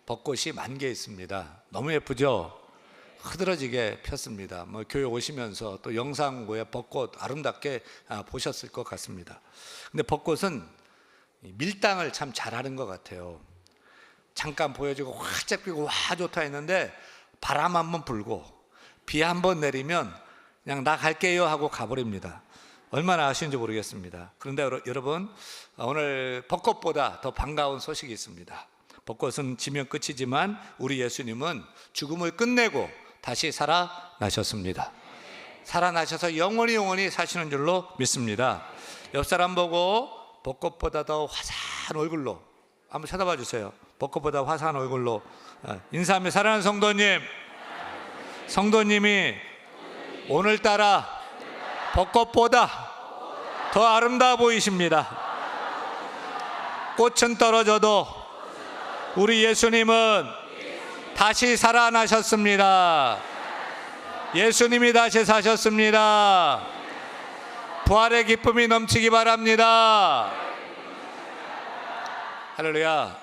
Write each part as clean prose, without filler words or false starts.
벚꽃이 만개 있습니다. 너무 예쁘죠? 흐드러지게 폈습니다. 교회 오시면서 또 영상고에 벚꽃 아름답게 보셨을 것 같습니다. 근데 벚꽃은 밀당을 참 잘하는 것 같아요. 잠깐 보여주고 활짝 피고 와 좋다 했는데 바람 한번 불고 비 한번 내리면 그냥 나 갈게요 하고 가버립니다. 얼마나 아쉬운지 모르겠습니다. 그런데 여러분, 오늘 벚꽃보다 더 반가운 소식이 있습니다. 벚꽃은 지면 끝이지만 우리 예수님은 죽음을 끝내고 다시 살아나셨습니다. 살아나셔서 영원히 사시는 줄로 믿습니다. 옆 사람 보고 벚꽃보다 더 화사한 얼굴로 한번 쳐다봐 주세요. 벚꽃보다 화사한 얼굴로 인사하며, 사랑하는 성도님, 성도님이 오늘따라 벚꽃보다 더 아름다워 보이십니다. 꽃은 떨어져도 우리 예수님은 다시 살아나셨습니다. 예수님이 다시 사셨습니다. 부활의 기쁨이 넘치기 바랍니다. 할렐루야.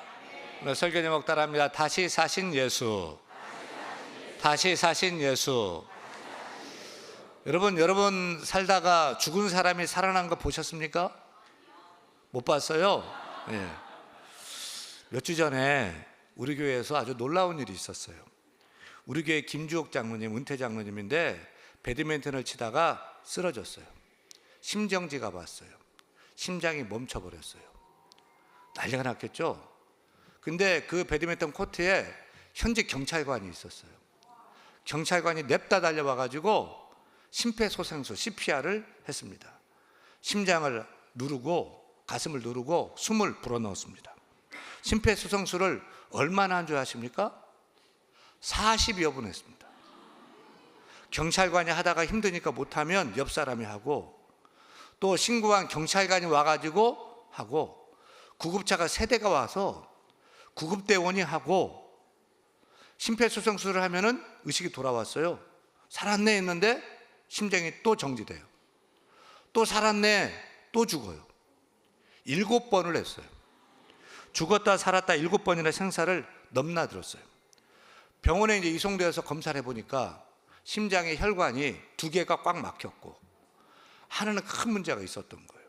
오늘 설교 제목 따라합니다. 다시 사신 예수. 다시 사신 예수. 여러분 살다가 죽은 사람이 살아난 거 보셨습니까? 못 봤어요? 네. 몇 주 전에 우리 교회에서 아주 놀라운 일이 있었어요. 우리 교회 김주옥 장로님, 은퇴 장로님인데 배드민턴을 치다가 쓰러졌어요. 심정지가 왔어요. 심장이 멈춰버렸어요. 난리가 났겠죠? 근데 그 배드민턴 코트에 현직 경찰관이 있었어요. 경찰관이 냅다 달려와가지고 심폐소생술 CPR을 했습니다. 심장을 누르고 가슴을 누르고 숨을 불어넣었습니다. 심폐소생술을 얼마나 한 줄 아십니까? 40여 분 했습니다. 경찰관이 하다가 힘드니까 못하면 옆 사람이 하고, 또 신고한 경찰관이 와가지고 하고, 구급차가 3대가 와서 구급대원이 하고, 심폐소생술을 하면은 의식이 돌아왔어요. 살았네 했는데 심장이 또 정지돼요. 또 살았네, 또 죽어요. 7번을 했어요. 죽었다 살았다 7번이나 생사를 넘나들었어요. 병원에 이제 이송되어서 검사를 해보니까 심장의 혈관이 2개가 꽉 막혔고 하나는 큰 문제가 있었던 거예요.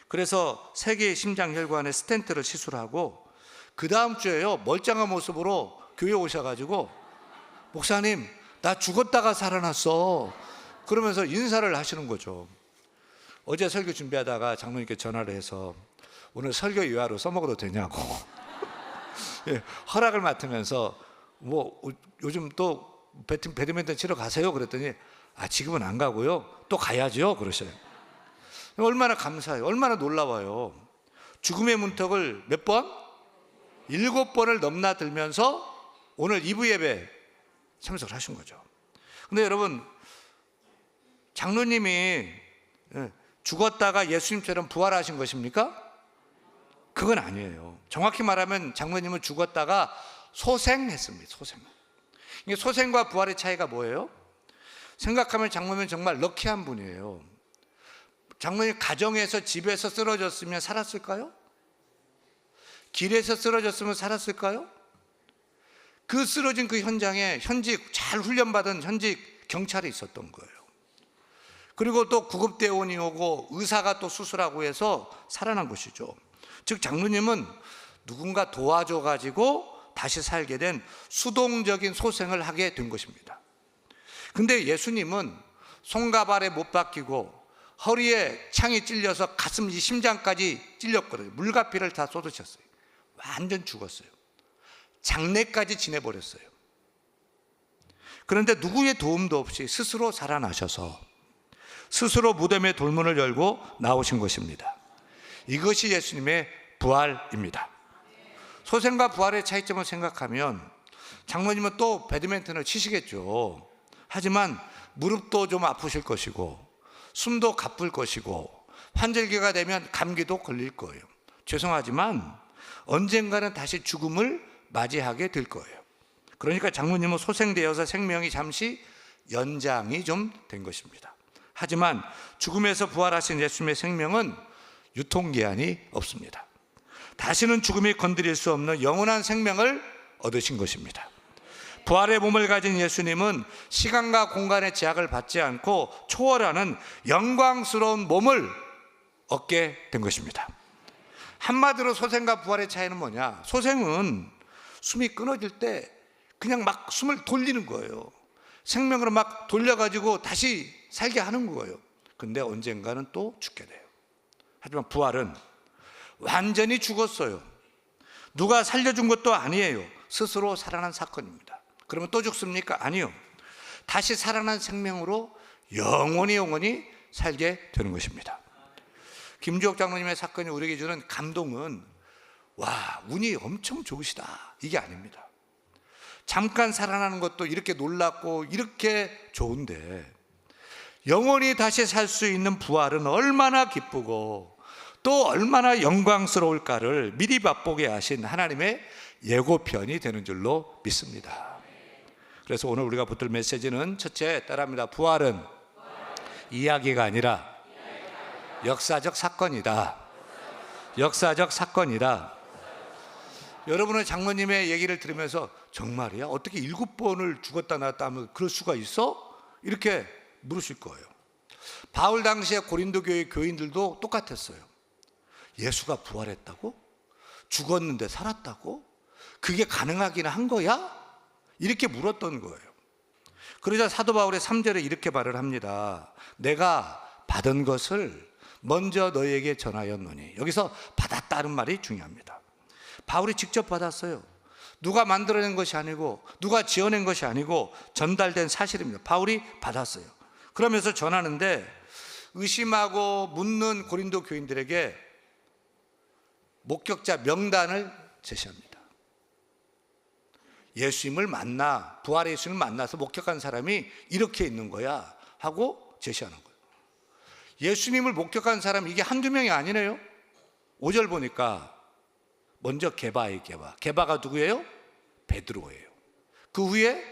그래서 3개의 심장 혈관에 스텐트를 시술하고 그 다음 주에요, 멀쩡한 모습으로 교회 오셔가지고 목사님, 나 죽었다가 살아났어. 그러면서 인사를 하시는 거죠. 어제 설교 준비하다가 장로님께 전화를 해서 오늘 설교 유화로 써먹어도 되냐고 예, 허락을 맡으면서 요즘 또 배드민턴 치러 가세요? 그랬더니 지금은 안 가고요, 또 가야죠 그러셔요. 얼마나 감사해요. 얼마나 놀라워요. 죽음의 문턱을 몇 번? 7번을 넘나들면서 오늘 2부 예배 참석을 하신 거죠. 근데 여러분, 장로님이 죽었다가 예수님처럼 부활하신 것입니까? 그건 아니에요. 정확히 말하면 장로님은 죽었다가 소생했습니다. 소생. 이게 소생과 부활의 차이가 뭐예요? 생각하면 장로님은 정말 럭키한 분이에요. 장로님 가정에서, 집에서 쓰러졌으면 살았을까요? 길에서 쓰러졌으면 살았을까요? 그 쓰러진 그 현장에 잘 훈련받은 현직 경찰이 있었던 거예요. 그리고 또 구급대원이 오고 의사가 또 수술하고 해서 살아난 것이죠. 즉 장로님은 누군가 도와줘가지고 다시 살게 된 수동적인 소생을 하게 된 것입니다. 근데 예수님은 손과 발에 못 박히고 허리에 창이 찔려서 가슴, 심장까지 찔렸거든요. 물과피를 다 쏟으셨어요. 완전 죽었어요. 장례까지 지내버렸어요. 그런데 누구의 도움도 없이 스스로 살아나셔서 스스로 무덤의 돌문을 열고 나오신 것입니다. 이것이 예수님의 부활입니다. 소생과 부활의 차이점을 생각하면 장로님은 또 배드민턴을 치시겠죠. 하지만 무릎도 좀 아프실 것이고 숨도 가쁠 것이고 환절기가 되면 감기도 걸릴 거예요. 죄송하지만 언젠가는 다시 죽음을 맞이하게 될 거예요. 그러니까 장로님은 소생되어서 생명이 잠시 연장이 좀 된 것입니다. 하지만 죽음에서 부활하신 예수님의 생명은 유통기한이 없습니다. 다시는 죽음이 건드릴 수 없는 영원한 생명을 얻으신 것입니다. 부활의 몸을 가진 예수님은 시간과 공간의 제약을 받지 않고 초월하는 영광스러운 몸을 얻게 된 것입니다. 한마디로 소생과 부활의 차이는 뭐냐? 소생은 숨이 끊어질 때 그냥 막 숨을 돌리는 거예요. 생명으로 막 돌려가지고 다시 살게 하는 거예요. 근데 언젠가는 또 죽게 돼요. 하지만 부활은 완전히 죽었어요. 누가 살려준 것도 아니에요. 스스로 살아난 사건입니다. 그러면 또 죽습니까? 아니요. 다시 살아난 생명으로 영원히 살게 되는 것입니다. 김주옥 장로님의 사건이 우리에게 주는 감동은 와, 운이 엄청 좋으시다 이게 아닙니다. 잠깐 살아나는 것도 이렇게 놀랍고 이렇게 좋은데 영원히 다시 살 수 있는 부활은 얼마나 기쁘고 또 얼마나 영광스러울까를 미리 맛보게 하신 하나님의 예고편이 되는 줄로 믿습니다. 그래서 오늘 우리가 붙들 메시지는 첫째, 따라합니다. 부활은 이야기가 아니라 역사적 사건이다. 역사적 사건이다. 여러분은 장로님의 얘기를 들으면서 정말이야? 어떻게 7번을 죽었다 나왔다 하면 그럴 수가 있어? 이렇게 물으실 거예요. 바울 당시에 고린도 교회 교인들도 똑같았어요. 예수가 부활했다고? 죽었는데 살았다고? 그게 가능하기는 한 거야? 이렇게 물었던 거예요. 그러자 사도 바울의 3절에 이렇게 말을 합니다. 내가 받은 것을 먼저 너희에게 전하였노니. 여기서 받았다는 말이 중요합니다. 바울이 직접 받았어요. 누가 만들어낸 것이 아니고 누가 지어낸 것이 아니고 전달된 사실입니다. 바울이 받았어요. 그러면서 전하는데 의심하고 묻는 고린도 교인들에게 목격자 명단을 제시합니다. 예수님을 만나, 부활의 예수님을 만나서 목격한 사람이 이렇게 있는 거야 하고 제시하는 거예요. 예수님을 목격한 사람이 이게 한두 명이 아니네요. 5절 보니까 먼저 게바의 게바. 게바가 누구예요? 베드로예요. 그 후에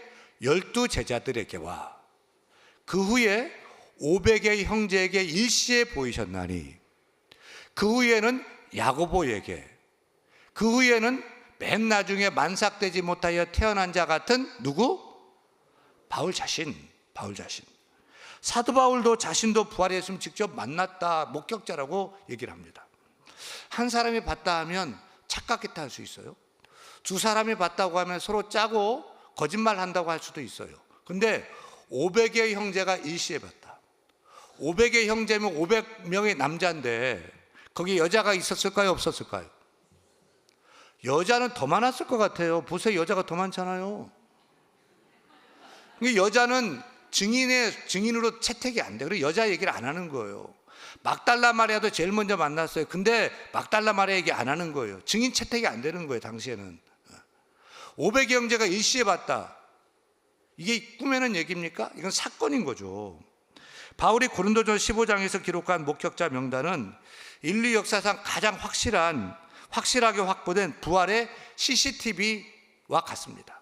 12 제자들에게와 그 후에 500의 형제에게 일시에 보이셨나니 그 후에는 야고보에게 그 후에는 맨 나중에 만삭되지 못하여 태어난 자 같은 누구? 바울 자신. 사도 바울도 자신도 부활의 예수님 직접 만났다, 목격자라고 얘기를 합니다. 한 사람이 봤다 하면 착각했다 할 수 있어요. 두 사람이 봤다고 하면 서로 짜고 거짓말 한다고 할 수도 있어요. 근데 500의 형제가 일시에 봤다. 500의 형제면 500명의 남자인데 거기 여자가 있었을까요? 없었을까요? 여자는 더 많았을 것 같아요. 보세요, 여자가 더 많잖아요. 여자는 증인으로 채택이 안 돼요. 그래서 여자 얘기를 안 하는 거예요. 막달라 마리아도 제일 먼저 만났어요. 근데 막달라 마리아 얘기 안 하는 거예요. 증인 채택이 안 되는 거예요, 당시에는. 500의 형제가 일시에 봤다. 이게 꾸며낸 얘기입니까? 이건 사건인 거죠. 바울이 고린도전 15장에서 기록한 목격자 명단은 인류 역사상 가장 확실하게 확보된 부활의 CCTV와 같습니다.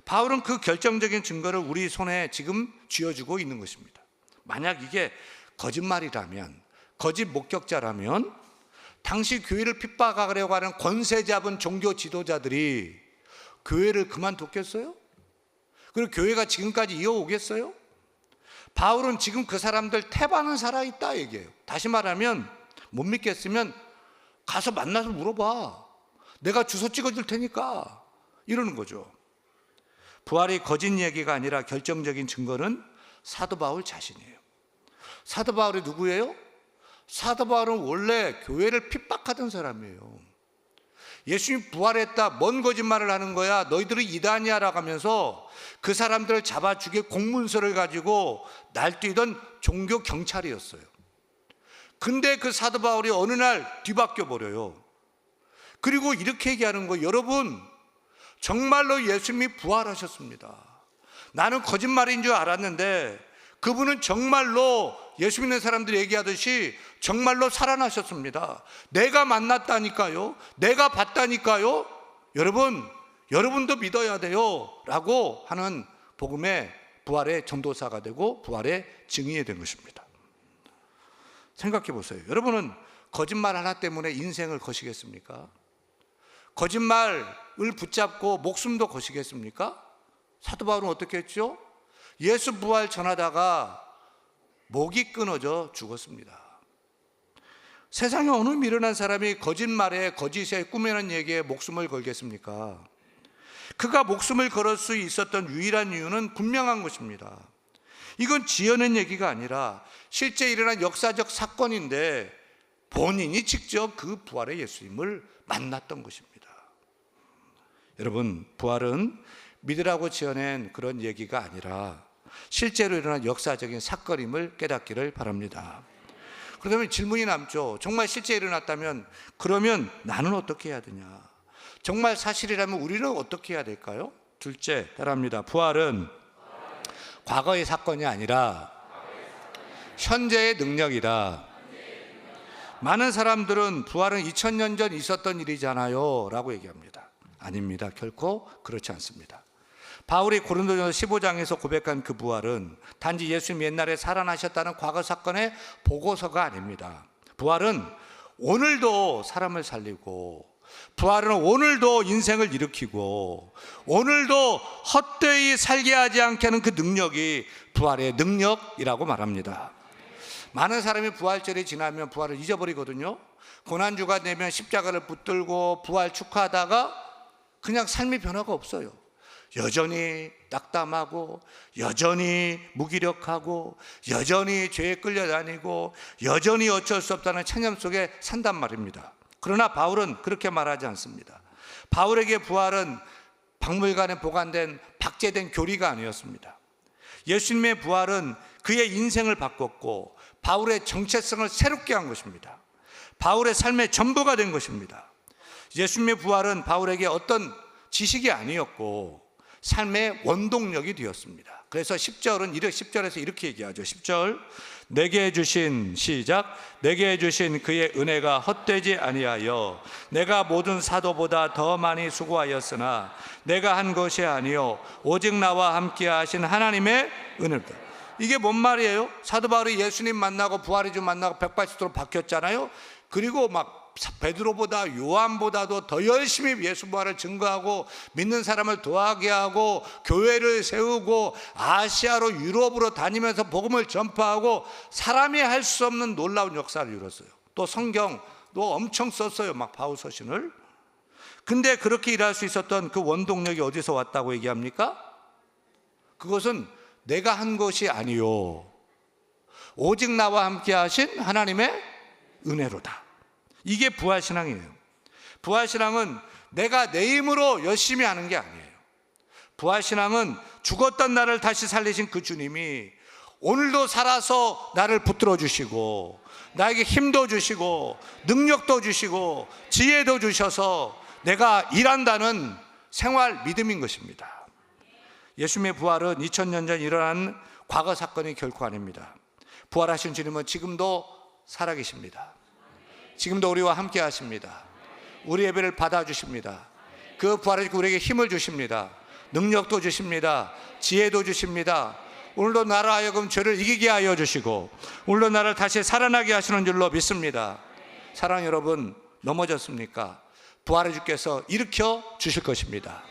바울은 그 결정적인 증거를 우리 손에 지금 쥐어주고 있는 것입니다. 만약 이게 거짓말이라면, 거짓 목격자라면 당시 교회를 핍박하려고 하는 권세 잡은 종교 지도자들이 교회를 그만뒀겠어요? 그리고 교회가 지금까지 이어오겠어요? 바울은 지금 그 사람들 태반은 살아있다 얘기해요. 다시 말하면 못 믿겠으면 가서 만나서 물어봐. 내가 주소 찍어줄 테니까 이러는 거죠. 부활이 거짓 얘기가 아니라 결정적인 증거는 사도 바울 자신이에요. 사도 바울이 누구예요? 사도 바울은 원래 교회를 핍박하던 사람이에요. 예수님 부활했다, 뭔 거짓말을 하는 거야, 너희들은 이단이야 라고 하면서 그 사람들을 잡아 죽일 공문서를 가지고 날뛰던 종교 경찰이었어요. 근데 그 사도 바울이 어느 날 뒤바뀌어 버려요. 그리고 이렇게 얘기하는 거예요. 여러분, 정말로 예수님이 부활하셨습니다. 나는 거짓말인 줄 알았는데 그분은 정말로 예수 믿는 사람들이 얘기하듯이 정말로 살아나셨습니다. 내가 만났다니까요. 내가 봤다니까요. 여러분도 믿어야 돼요 라고 하는 복음의 부활의 전도사가 되고 부활의 증인이 된 것입니다. 생각해 보세요. 여러분은 거짓말 하나 때문에 인생을 거시겠습니까? 거짓말을 붙잡고 목숨도 거시겠습니까? 사도 바울은 어떻게 했죠? 예수 부활 전하다가 목이 끊어져 죽었습니다. 세상에 어느 미련한 사람이 거짓말에, 거짓에, 꾸며낸 얘기에 목숨을 걸겠습니까? 그가 목숨을 걸을 수 있었던 유일한 이유는 분명한 것입니다. 이건 지어낸 얘기가 아니라 실제 일어난 역사적 사건인데 본인이 직접 그 부활의 예수님을 만났던 것입니다. 여러분, 부활은 믿으라고 지어낸 그런 얘기가 아니라 실제로 일어난 역사적인 사건임을 깨닫기를 바랍니다. 그러면 질문이 남죠. 정말 실제 일어났다면 그러면 나는 어떻게 해야 되냐? 정말 사실이라면 우리는 어떻게 해야 될까요? 둘째, 따라합니다. 부활은 과거의 사건이 아니라 현재의 능력이다. 많은 사람들은 부활은 2000년 전 있었던 일이잖아요 라고 얘기합니다. 아닙니다. 결코 그렇지 않습니다. 바울이 고린도전서 15장에서 고백한 그 부활은 단지 예수님 옛날에 살아나셨다는 과거 사건의 보고서가 아닙니다. 부활은 오늘도 사람을 살리고, 부활은 오늘도 인생을 일으키고, 오늘도 헛되이 살게 하지 않게 하는 그 능력이 부활의 능력이라고 말합니다. 많은 사람이 부활절이 지나면 부활을 잊어버리거든요. 고난주가 되면 십자가를 붙들고 부활 축하하다가 그냥 삶의 변화가 없어요. 여전히 낙담하고, 여전히 무기력하고, 여전히 죄에 끌려다니고, 여전히 어쩔 수 없다는 체념 속에 산단 말입니다. 그러나 바울은 그렇게 말하지 않습니다. 바울에게 부활은 박물관에 보관된 박제된 교리가 아니었습니다. 예수님의 부활은 그의 인생을 바꿨고 바울의 정체성을 새롭게 한 것입니다. 바울의 삶의 전부가 된 것입니다. 예수님의 부활은 바울에게 어떤 지식이 아니었고 삶의 원동력이 되었습니다. 그래서 10절에서 이렇게 얘기하죠. 10절, 내게 주신, 시작, 내게 주신 그의 은혜가 헛되지 아니하여 내가 모든 사도보다 더 많이 수고하였으나 내가 한 것이 아니요 오직 나와 함께 하신 하나님의 은혜다. 이게 뭔 말이에요? 사도 바울이 예수님 만나고 부활의 주 만나고 180도로 바뀌었잖아요. 그리고 막 베드로보다 요한보다도 더 열심히 예수 부활을 증거하고 믿는 사람을 도하게 하고 교회를 세우고 아시아로 유럽으로 다니면서 복음을 전파하고 사람이 할 수 없는 놀라운 역사를 이뤘어요. 또 성경도 엄청 썼어요. 막 바울 서신을. 근데 그렇게 일할 수 있었던 그 원동력이 어디서 왔다고 얘기합니까? 그것은 내가 한 것이 아니요 오직 나와 함께 하신 하나님의 은혜로다. 이게 부활신앙이에요. 부활신앙은 내가 내 힘으로 열심히 하는 게 아니에요. 부활신앙은 죽었던 나를 다시 살리신 그 주님이 오늘도 살아서 나를 붙들어 주시고 나에게 힘도 주시고 능력도 주시고 지혜도 주셔서 내가 일한다는 생활 믿음인 것입니다. 예수님의 부활은 2000년 전 일어난 과거 사건이 결코 아닙니다. 부활하신 주님은 지금도 살아계십니다. 지금도 우리와 함께 하십니다. 우리 예배를 받아주십니다. 그 부활을 우리에게 힘을 주십니다. 능력도 주십니다. 지혜도 주십니다. 오늘도 나를 하여금 죄를 이기게 하여 주시고 오늘도 나를 다시 살아나게 하시는 줄로 믿습니다. 사랑하는 여러분, 넘어졌습니까? 부활의 주께서 일으켜 주실 것입니다.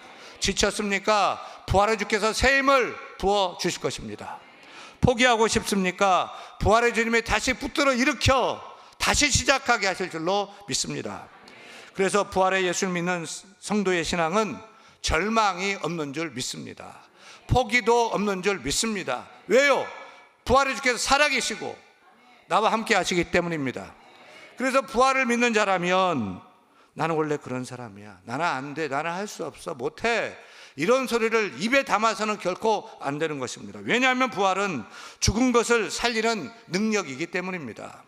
지쳤습니까? 부활의 주께서 새 힘을 부어 주실 것입니다. 포기하고 싶습니까? 부활의 주님이 다시 붙들어 일으켜 다시 시작하게 하실 줄로 믿습니다. 그래서 부활의 예수를 믿는 성도의 신앙은 절망이 없는 줄 믿습니다. 포기도 없는 줄 믿습니다. 왜요? 부활의 주께서 살아계시고 나와 함께 하시기 때문입니다. 그래서 부활을 믿는 자라면 나는 원래 그런 사람이야, 나는 안 돼, 나는 할 수 없어, 못해, 이런 소리를 입에 담아서는 결코 안 되는 것입니다. 왜냐하면 부활은 죽은 것을 살리는 능력이기 때문입니다.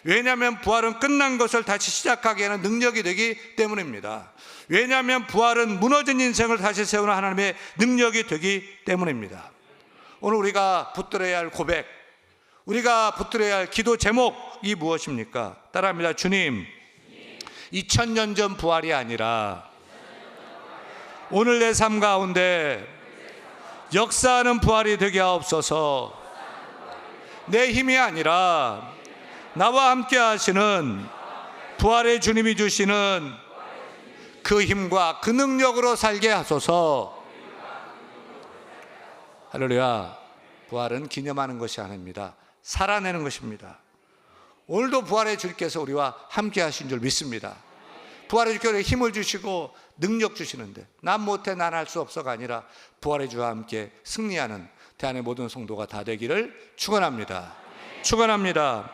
왜냐하면 부활은 끝난 것을 다시 시작하게 하는 능력이 되기 때문입니다. 왜냐하면 부활은 무너진 인생을 다시 세우는 하나님의 능력이 되기 때문입니다. 오늘 우리가 붙들어야 할 고백, 우리가 붙들어야 할 기도 제목이 무엇입니까? 따라합니다. 주님, 2000년 전 부활이 아니라 오늘 내 삶 가운데 역사하는 부활이 되게 하옵소서. 내 힘이 아니라 나와 함께 하시는 부활의 주님이 주시는 그 힘과 그 능력으로 살게 하소서. 할렐루야. 부활은 기념하는 것이 아닙니다. 살아내는 것입니다. 오늘도 부활의 주님께서 우리와 함께 하신 줄 믿습니다. 부활의 주께서 힘을 주시고 능력 주시는데 난 못해 난 할 수 없어가 아니라 부활의 주와 함께 승리하는 대한의 모든 성도가 다 되기를 축원합니다. 축원합니다.